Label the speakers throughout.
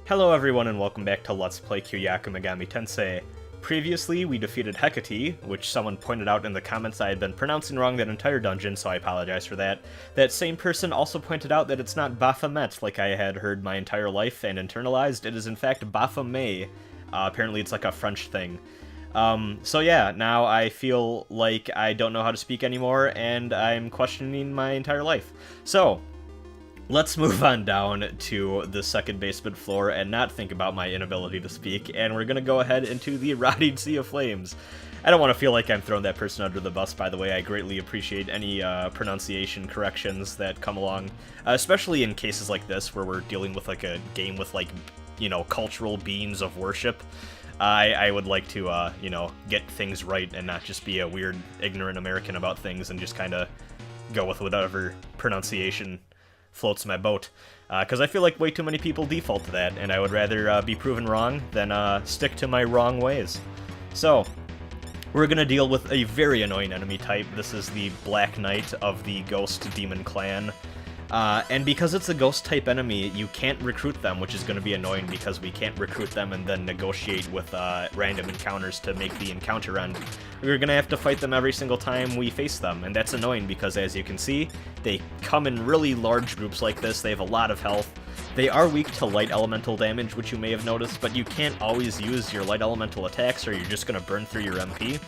Speaker 1: Hello everyone and welcome back to Let's Play Kyuuyaku Megami Tensei. Previously, we defeated Hecate, which someone pointed out in the comments I had been pronouncing wrong that entire dungeon, so I apologize for that. That same person also pointed out that it's not Baphomet like I had heard my entire life and internalized, it is in fact Baphomet. Apparently it's like a French thing. So yeah, now I feel like I don't know how to speak anymore, and I'm questioning my entire life. So, let's move on down to the second basement floor and not think about my inability to speak, and we're gonna go ahead into the rotting sea of flames. I don't want to feel like I'm throwing that person under the bus, by the way. I greatly appreciate any pronunciation corrections that come along, especially in cases like this where we're dealing with like a game with like, you know, cultural beings of worship. I would like to, you know, get things right and not just be a weird, ignorant American about things and just kind of go with whatever pronunciation floats my boat, because I feel like way too many people default to that, and I would rather be proven wrong than stick to my wrong ways. So, we're gonna deal with a very annoying enemy type. This is the Black Knight of the Ghost Demon Clan. And because it's a ghost-type enemy, you can't recruit them, which is going to be annoying because we can't recruit them and then negotiate with random encounters to make the encounter end. We're going to have to fight them every single time we face them, and that's annoying because, as you can see, they come in really large groups like this. They have a lot of health. They are weak to light elemental damage, which you may have noticed, but you can't always use your light elemental attacks or you're just going to burn through your MP.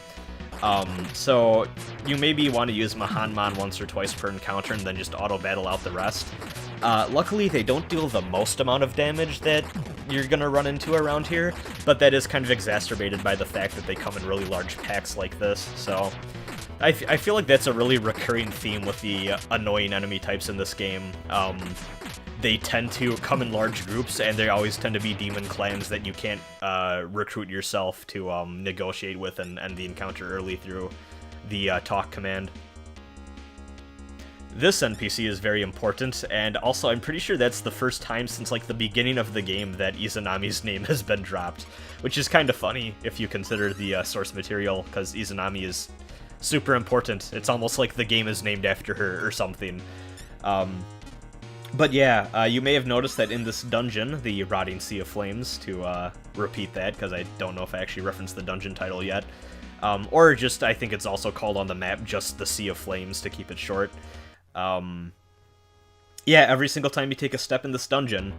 Speaker 1: So you maybe want to use Mahanman once or twice per encounter and then just auto-battle out the rest. Luckily, they don't deal the most amount of damage that you're going to run into around here, but that is kind of exacerbated by the fact that they come in really large packs like this, so I feel like that's a really recurring theme with the annoying enemy types in this game. They tend to come in large groups, and they always tend to be demon clans that you can't recruit yourself to negotiate with and end the encounter early through the talk command. This NPC is very important, and also I'm pretty sure that's the first time since like the beginning of the game that Izanami's name has been dropped, which is kind of funny if you consider the source material, because Izanami is super important. It's almost like the game is named after her or something. But yeah, you may have noticed that in this dungeon, the Rotting Sea of Flames, to repeat that, because I don't know if I actually referenced the dungeon title yet, or just, I think it's also called on the map, just the Sea of Flames, to keep it short. Yeah, every single time you take a step in this dungeon,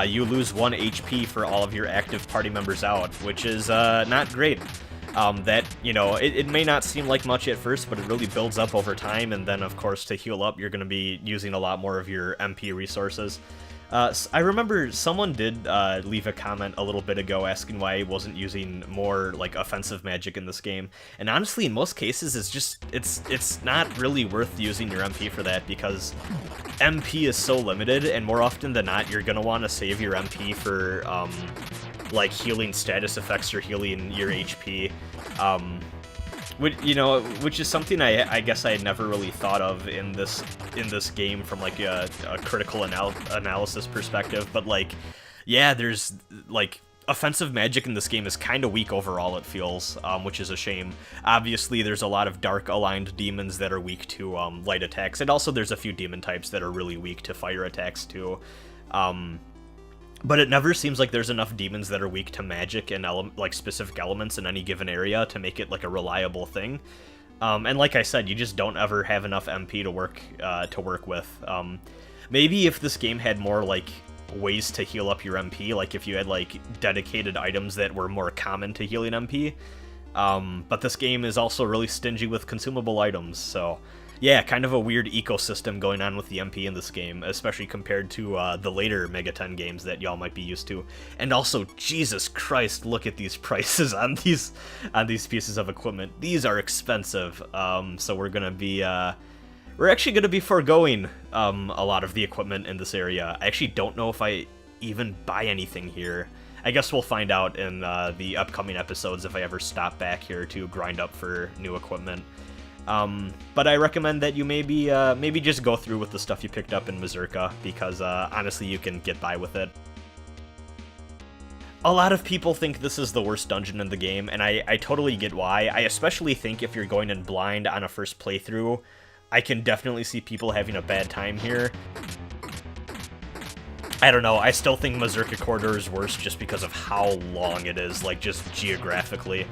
Speaker 1: you lose 1 HP for all of your active party members out, which is not great. That, you know, it may not seem like much at first, but it really builds up over time, and then, of course, to heal up, you're going to be using a lot more of your MP resources. I remember someone did leave a comment a little bit ago asking why I wasn't using more, like, offensive magic in this game, and honestly, in most cases, it's not really worth using your MP for that, because MP is so limited, and more often than not, you're going to want to save your MP for, like healing status effects or healing your HP, which is something I guess I had never really thought of in this game from like a critical analysis perspective. But like, yeah, there's like offensive magic in this game is kind of weak overall. It feels, which is a shame. Obviously, there's a lot of dark aligned demons that are weak to light attacks, and also there's a few demon types that are really weak to fire attacks too. But it never seems like there's enough demons that are weak to magic and like specific elements in any given area to make it like a reliable thing. And like I said, you just don't ever have enough MP to work with. Maybe if this game had more like ways to heal up your MP, like if you had like dedicated items that were more common to healing MP. But this game is also really stingy with consumable items, so yeah, kind of a weird ecosystem going on with the MP in this game, especially compared to the later Mega 10 games that y'all might be used to. And also, Jesus Christ, look at these prices on these pieces of equipment. These are expensive. So we're actually gonna be foregoing a lot of the equipment in this area. I actually don't know if I even buy anything here. I guess we'll find out in the upcoming episodes if I ever stop back here to grind up for new equipment. But I recommend that you maybe just go through with the stuff you picked up in Mazurka, because honestly you can get by with it. A lot of people think this is the worst dungeon in the game, and I totally get why. I especially think if you're going in blind on a first playthrough, I can definitely see people having a bad time here. I don't know, I still think Mazurka Corridor is worse just because of how long it is, like, just geographically.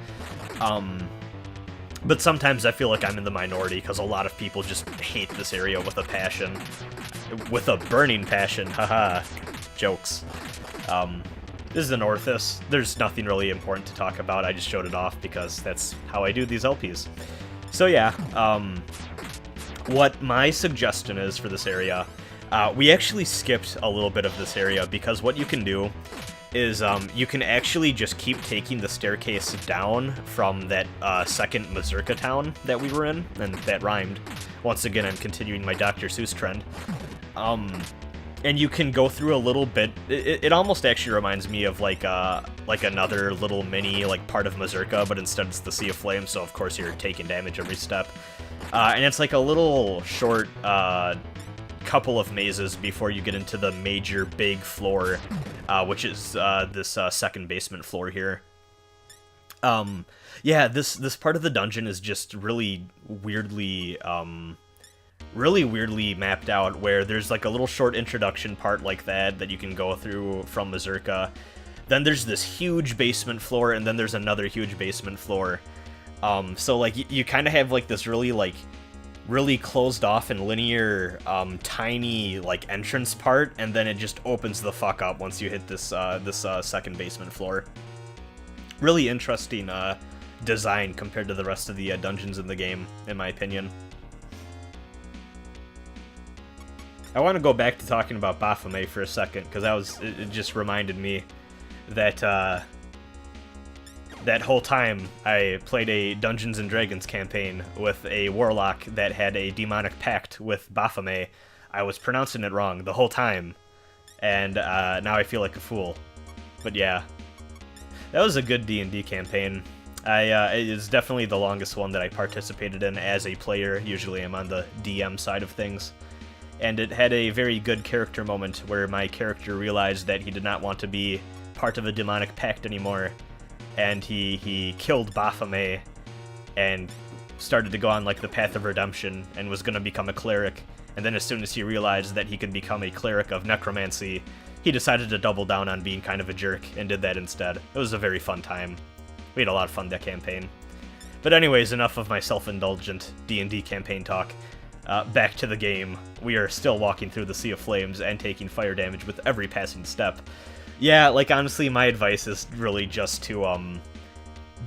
Speaker 1: But sometimes I feel like I'm in the minority, because a lot of people just hate this area with a passion. With a burning passion, haha. Jokes. This is an Orthus. There's nothing really important to talk about, I just showed it off because that's how I do these LPs. So yeah, what my suggestion is for this area, we actually skipped a little bit of this area, because what you can do is you can actually just keep taking the staircase down from that second Mazurka town that we were in, and that rhymed. Once again, I'm continuing my Dr. Seuss trend. And you can go through a little bit. It almost actually reminds me of like another little mini like part of Mazurka, but instead it's the Sea of Flames, so of course you're taking damage every step. And it's like a little short couple of mazes before you get into the major big floor, which is this second basement floor here. Yeah, this part of the dungeon is just really weirdly mapped out, where there's like a little short introduction part like that you can go through from Mazurka. Then there's this huge basement floor, and then there's another huge basement floor. So like you kind of have like this really closed off and linear tiny like entrance part, and then it just opens the fuck up once you hit this second basement floor. Really interesting design compared to the rest of the dungeons in the game, in my opinion. I want to go back to talking about Baphomet for a second, because it just reminded me that that whole time I played a Dungeons & Dragons campaign with a warlock that had a demonic pact with Baphomet. I was pronouncing it wrong the whole time, and now I feel like a fool. But yeah, that was a good D&D campaign. It is definitely the longest one that I participated in as a player. Usually I'm on the DM side of things. And it had a very good character moment where my character realized that he did not want to be part of a demonic pact anymore, and he killed Baphomet and started to go on like the path of redemption and was going to become a cleric. And then as soon as he realized that he could become a cleric of necromancy, he decided to double down on being kind of a jerk and did that instead. It was a very fun time. We had a lot of fun that campaign. But anyways, enough of my self-indulgent D&D campaign talk. Back to the game. We are still walking through the Sea of Flames and taking fire damage with every passing step. Yeah, like honestly, my advice is really just to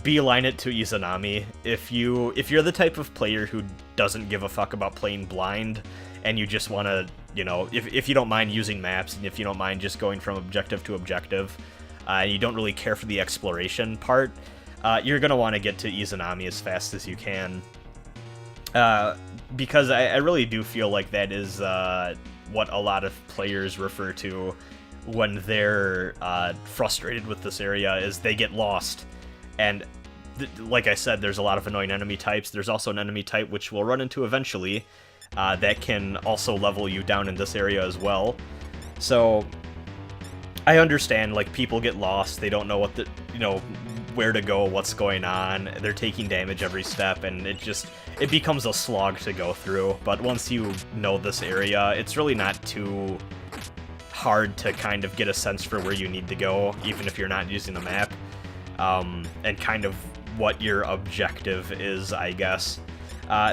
Speaker 1: beeline it to Izanami. If you're the type of player who doesn't give a fuck about playing blind, and you just want to, you know, if you don't mind using maps, and if you don't mind just going from objective to objective, and you don't really care for the exploration part, you're gonna want to get to Izanami as fast as you can. Because I really do feel like that is what a lot of players refer to when they're frustrated with this area, is they get lost. And like I said, there's a lot of annoying enemy types. There's also an enemy type which we'll run into eventually that can also level you down in this area as well. So I understand, like, people get lost, they don't know what where to go, what's going on, they're taking damage every step, and it becomes a slog to go through. But once you know this area, it's really not too hard to kind of get a sense for where you need to go, even if you're not using the map, and kind of what your objective is, I guess.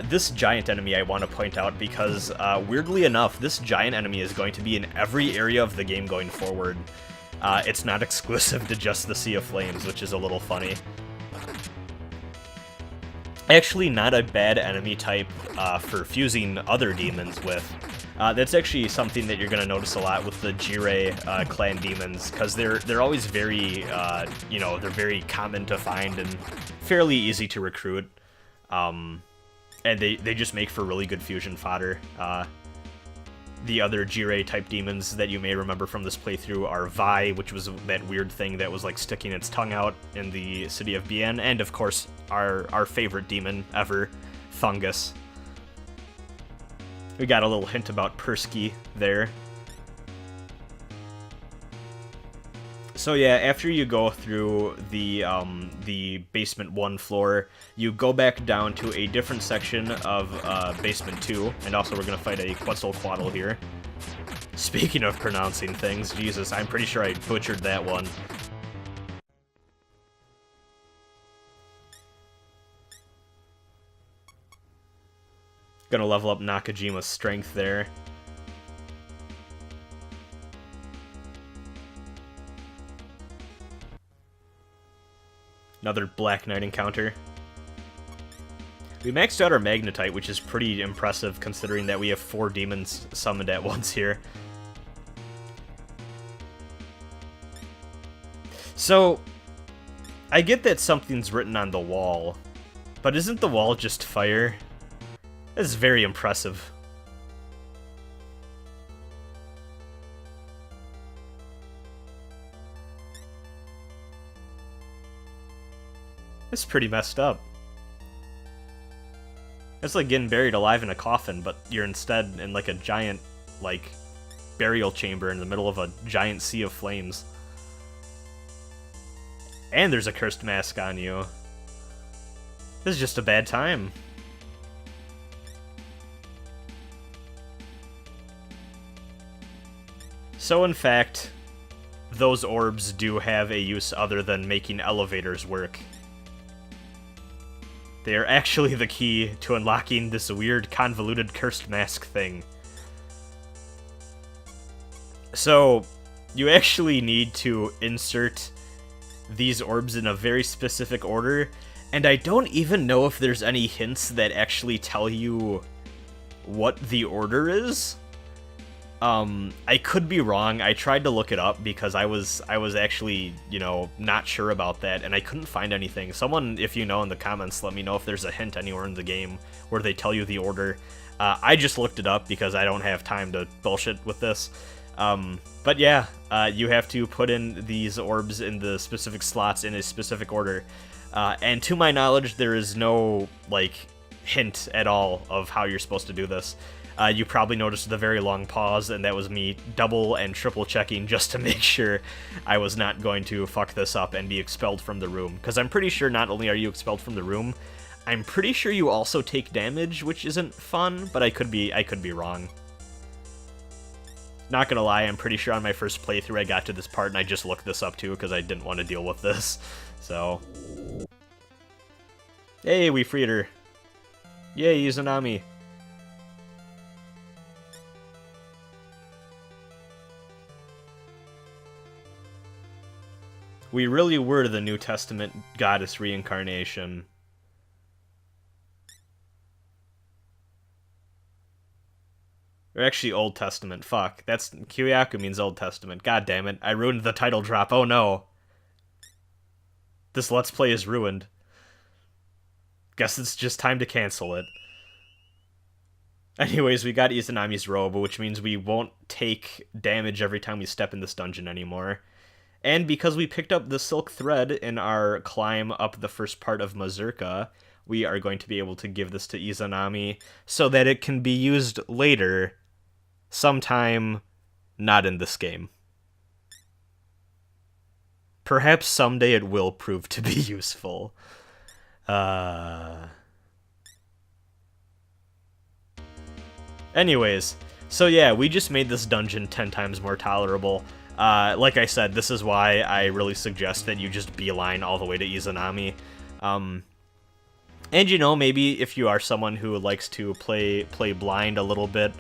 Speaker 1: This giant enemy I want to point out because, weirdly enough, this giant enemy is going to be in every area of the game going forward. It's not exclusive to just the Sea of Flames, which is a little funny. Actually, not a bad enemy type for fusing other demons with. That's actually something that you're going to notice a lot with the Jirei clan demons, because they're always very, they're very common to find and fairly easy to recruit. And they just make for really good fusion fodder. The other Jirei-type demons that you may remember from this playthrough are Vi, which was that weird thing that was like sticking its tongue out in the city of Bien, and of course our favorite demon ever, Fungus. We got a little hint about Persky there. So yeah, after you go through the basement 1 floor, you go back down to a different section of basement 2, and also we're gonna fight a Quetzalcoatl here. Speaking of pronouncing things, Jesus, I'm pretty sure I butchered that one. Gonna level up Nakajima's strength there. Another Black Knight encounter. We maxed out our Magnetite, which is pretty impressive considering that we have 4 demons summoned at once here. So, I get that something's written on the wall, but isn't the wall just fire? This is very impressive. It's pretty messed up. It's like getting buried alive in a coffin, but you're instead in like a giant, like, burial chamber in the middle of a giant sea of flames. And there's a cursed mask on you. This is just a bad time. So in fact, those orbs do have a use other than making elevators work. They are actually the key to unlocking this weird, convoluted, cursed mask thing. So, you actually need to insert these orbs in a very specific order, and I don't even know if there's any hints that actually tell you what the order is. I could be wrong. I tried to look it up because I was actually, you know, not sure about that, and I couldn't find anything. Someone, if you know in the comments, let me know if there's a hint anywhere in the game where they tell you the order. I just looked it up because I don't have time to bullshit with this. But yeah, you have to put in these orbs in the specific slots in a specific order. And to my knowledge, there is no, like, hint at all of how you're supposed to do this. You probably noticed the very long pause, and that was me double and triple checking just to make sure I was not going to fuck this up and be expelled from the room. Because I'm pretty sure not only are you expelled from the room, I'm pretty sure you also take damage, which isn't fun, but I could be wrong. Not gonna lie, I'm pretty sure on my first playthrough I got to this part and I just looked this up too because I didn't want to deal with this. So, hey, we freed her. Yay, Izanami. We really were the New Testament goddess reincarnation. Or actually Old Testament, fuck. That's Kyuuyaku means Old Testament. God damn it, I ruined the title drop, oh no. This Let's Play is ruined. Guess it's just time to cancel it. Anyways, we got Izanami's robe, which means we won't take damage every time we step in this dungeon anymore. And because we picked up the silk thread in our climb up the first part of Mazurka, we are going to be able to give this to Izanami so that it can be used later, sometime not in this game. Perhaps someday it will prove to be useful. Anyways, so yeah, we just made this dungeon 10 times more tolerable. Like I said, this is why I really suggest that you just beeline all the way to Izanami. And you know, maybe if you are someone who likes to play blind a little bit,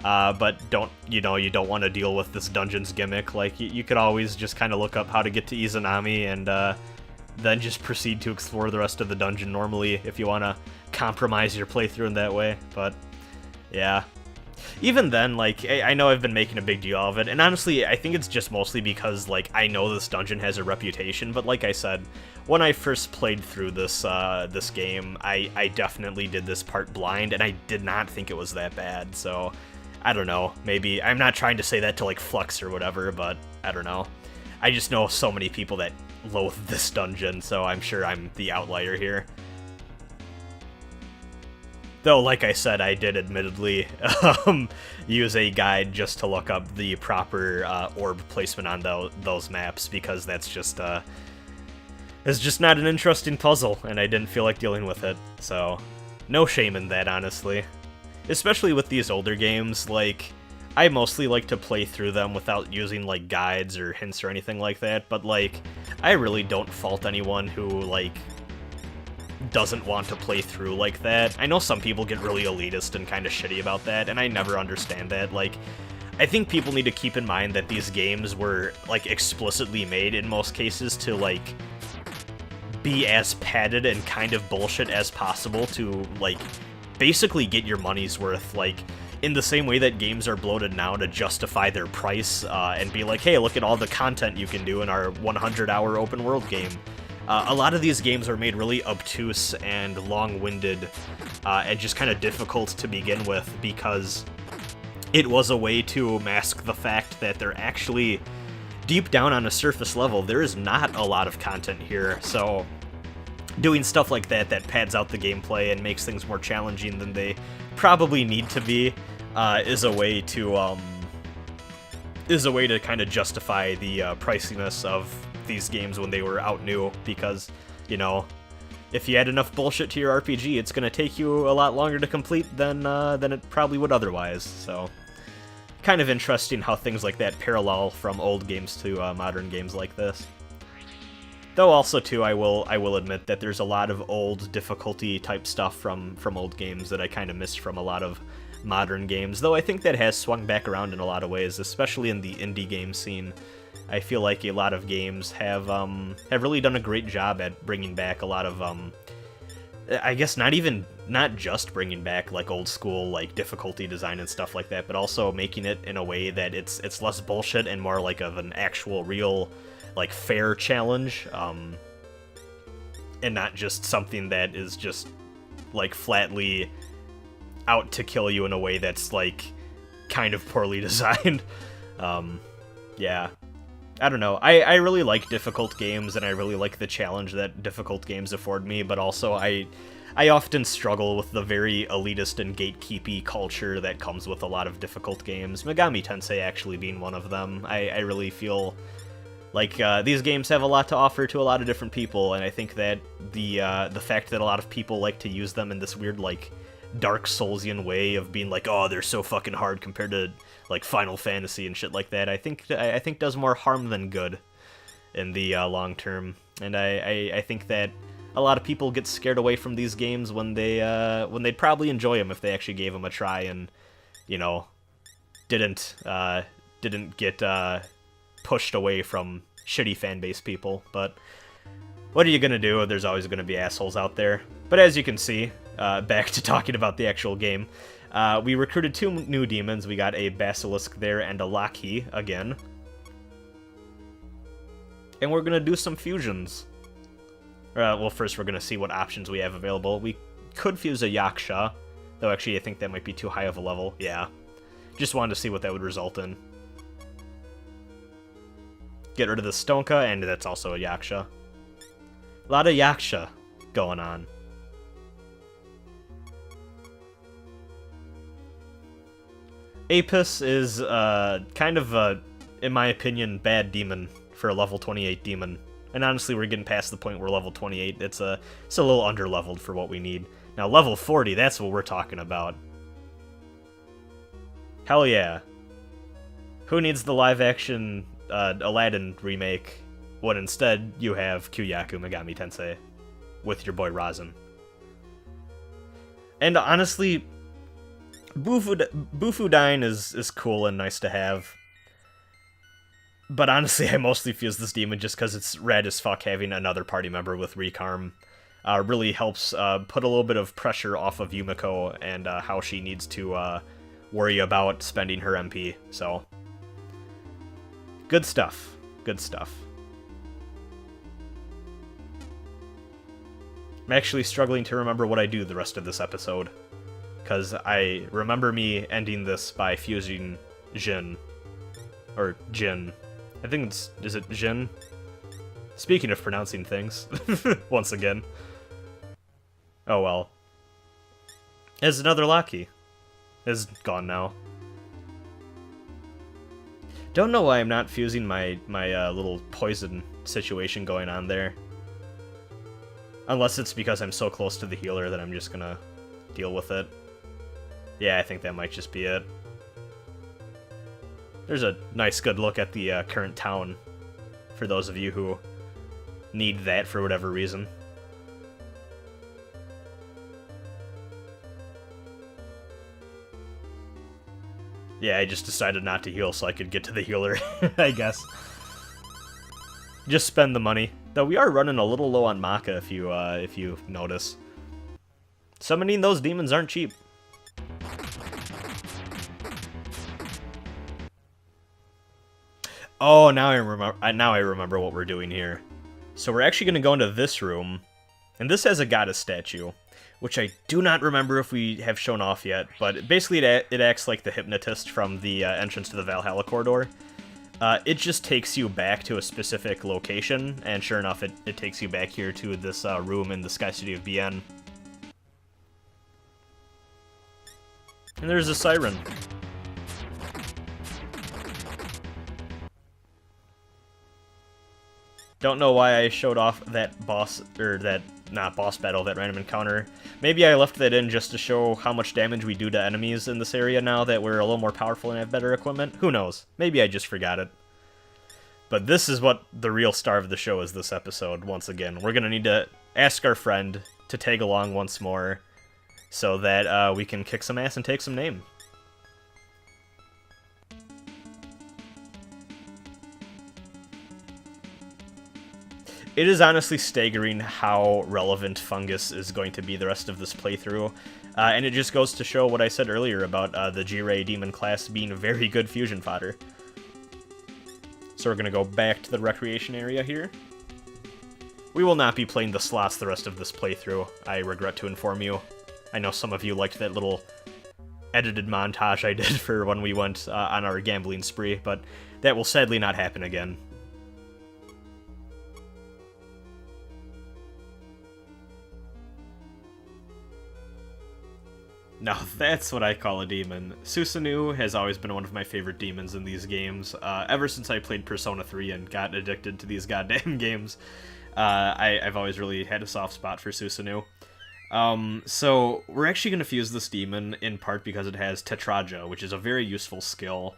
Speaker 1: but you don't want to deal with this dungeon's gimmick, like you could always just kind of look up how to get to Izanami and then just proceed to explore the rest of the dungeon normally if you want to compromise your playthrough in that way. But yeah. Even then, like, I know I've been making a big deal of it, and honestly, I think it's just mostly because, like, I know this dungeon has a reputation, but like I said, when I first played through this this game, I definitely did this part blind, and I did not think it was that bad, so, I don't know, maybe, I'm not trying to say that to, like, Flux or whatever, but, I don't know. I just know so many people that loathe this dungeon, so I'm sure I'm the outlier here. Though, like I said, I did admittedly use a guide just to look up the proper orb placement on those maps, because that's just it's just not an interesting puzzle, and I didn't feel like dealing with it. So, no shame in that, honestly. Especially with these older games, like, I mostly like to play through them without using, like, guides or hints or anything like that, but, like, I really don't fault anyone who, like, doesn't want to play through like that. I know some people get really elitist and kind of shitty about that, and I never understand that. Like, I think people need to keep in mind that these games were, like, explicitly made in most cases to, like, be as padded and kind of bullshit as possible to, like, basically get your money's worth, like, in the same way that games are bloated now to justify their price, and be like, hey, look at all the content you can do in our 100-hour open world game. A lot of these games are made really obtuse and long-winded, and just kind of difficult to begin with, because it was a way to mask the fact that they're actually, deep down on a surface level, there is not a lot of content here, so doing stuff like that that pads out the gameplay and makes things more challenging than they probably need to be, is a way to kind of justify the priciness of these games when they were out new, because, you know, if you add enough bullshit to your RPG, it's gonna take you a lot longer to complete than it probably would otherwise, so kind of interesting how things like that parallel from old games to modern games like this. Though also, too, I will admit that there's a lot of old difficulty type stuff from old games that I kind of missed from a lot of modern games, though I think that has swung back around in a lot of ways, especially in the indie game scene. I feel like a lot of games have really done a great job at bringing back a lot of, I guess not just bringing back, like, old school, like, difficulty design and stuff like that, but also making it in a way that it's less bullshit and more like of an actual real, like, fair challenge, and not just something that is just, like, flatly out to kill you in a way that's, like, kind of poorly designed. Yeah. I don't know. I really like difficult games, and I really like the challenge that difficult games afford me, but also I often struggle with the very elitist and gatekeepy culture that comes with a lot of difficult games, Megami Tensei actually being one of them. I really feel like these games have a lot to offer to a lot of different people, and I think that the fact that a lot of people like to use them in this weird, like, Dark Soulsian way of being like, oh, they're so fucking hard compared to, like, Final Fantasy and shit like that, I think does more harm than good in the long term. And I think that a lot of people get scared away from these games when they'd probably enjoy them if they actually gave them a try and, you know, didn't get pushed away from shitty fanbase people. But what are you gonna do? There's always gonna be assholes out there. But as you can see, back to talking about the actual game, we recruited 2 new demons. We got a Basilisk there and a Laki again. And we're gonna do some fusions. Well, first we're gonna see what options we have available. We could fuse a Yaksha, though actually I think that might be too high of a level. Yeah. Just wanted to see what that would result in. Get rid of the Stonka, and that's also a Yaksha. A lot of Yaksha going on. Apis is kind of a, in my opinion, bad demon for a level 28 demon. And honestly, we're getting past the point where level 28, it's a little under-leveled for what we need. Now, level 40, that's what we're talking about. Hell yeah. Who needs the live-action Aladdin remake when instead you have Kyuuyaku Megami Tensei with your boy Razin? And honestly, Bufudyne is cool and nice to have. But honestly, I mostly fuse this demon just because it's rad as fuck having another party member with Recarm. Really helps put a little bit of pressure off of Yumiko and how she needs to worry about spending her MP. So, good stuff. Good stuff. I'm actually struggling to remember what I do the rest of this episode, because I remember me ending this by fusing Jin. Or Jin. I think it's... is it Jin? Speaking of pronouncing things, once again. Oh well. There's another Laki. It's gone now. Don't know why I'm not fusing my little poison situation going on there. Unless it's because I'm so close to the healer that I'm just gonna deal with it. Yeah, I think that might just be it. There's a nice good look at the current town for those of you who need that for whatever reason. Yeah, I just decided not to heal so I could get to the healer, I guess. Just spend the money. Though we are running a little low on Maka if you notice. Summoning those demons aren't cheap. Oh, now I remember what we're doing here. So we're actually going to go into this room, and this has a goddess statue, which I do not remember if we have shown off yet, but basically it acts like the hypnotist from the entrance to the Valhalla Corridor. It just takes you back to a specific location, and sure enough, it takes you back here to this room in the Sky City of Bien. And there's a siren. Don't know why I showed off that boss, or that, not boss battle, that random encounter. Maybe I left that in just to show how much damage we do to enemies in this area now that we're a little more powerful and have better equipment. Who knows? Maybe I just forgot it. But this is what the real star of the show is this episode, once again. We're gonna need to ask our friend to tag along once more so that we can kick some ass and take some name. It is honestly staggering how relevant Fungus is going to be the rest of this playthrough, and it just goes to show what I said earlier about the G-Ray Demon class being very good fusion fodder. So we're going to go back to the recreation area here. We will not be playing the slots the rest of this playthrough, I regret to inform you. I know some of you liked that little edited montage I did for when we went on our gambling spree, but that will sadly not happen again. Now that's what I call a demon. Susanoo has always been one of my favorite demons in these games. Ever since I played Persona 3 and got addicted to these goddamn games, I've always really had a soft spot for Susanoo. So we're actually going to fuse this demon in part because it has Tetraja, which is a very useful skill.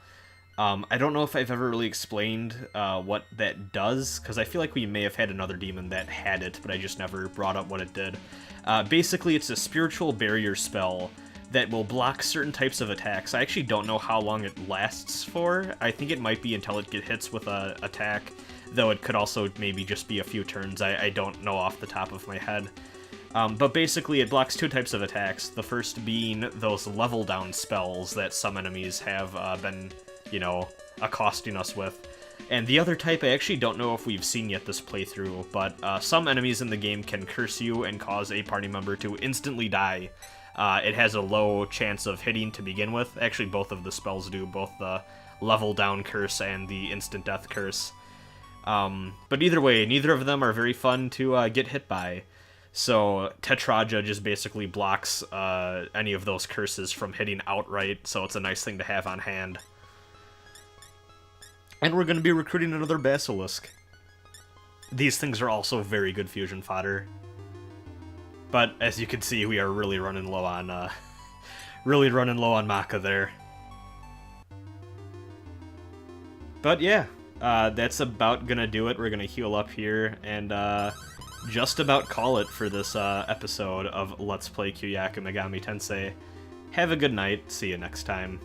Speaker 1: I don't know if I've ever really explained what that does, because I feel like we may have had another demon that had it, but I just never brought up what it did. Basically, it's a spiritual barrier spell that will block certain types of attacks. I actually don't know how long it lasts for. I think it might be until it hits with a attack, though it could also maybe just be a few turns. I don't know off the top of my head. But basically, it blocks two types of attacks. The first being those level down spells that some enemies have been, you know, accosting us with. And the other type, I actually don't know if we've seen yet this playthrough, but some enemies in the game can curse you and cause a party member to instantly die. It has a low chance of hitting to begin with. Actually, both of the spells do, both the level down curse and the instant death curse. But either way, neither of them are very fun to get hit by. So Tetraja just basically blocks any of those curses from hitting outright, so it's a nice thing to have on hand. And we're going to be recruiting another Basilisk. These things are also very good fusion fodder. But as you can see, we are really running low on Maka there. But yeah, that's about gonna do it. We're gonna heal up here and just about call it for this episode of Let's Play Kyuuyaku Megami Tensei. Have a good night. See you next time.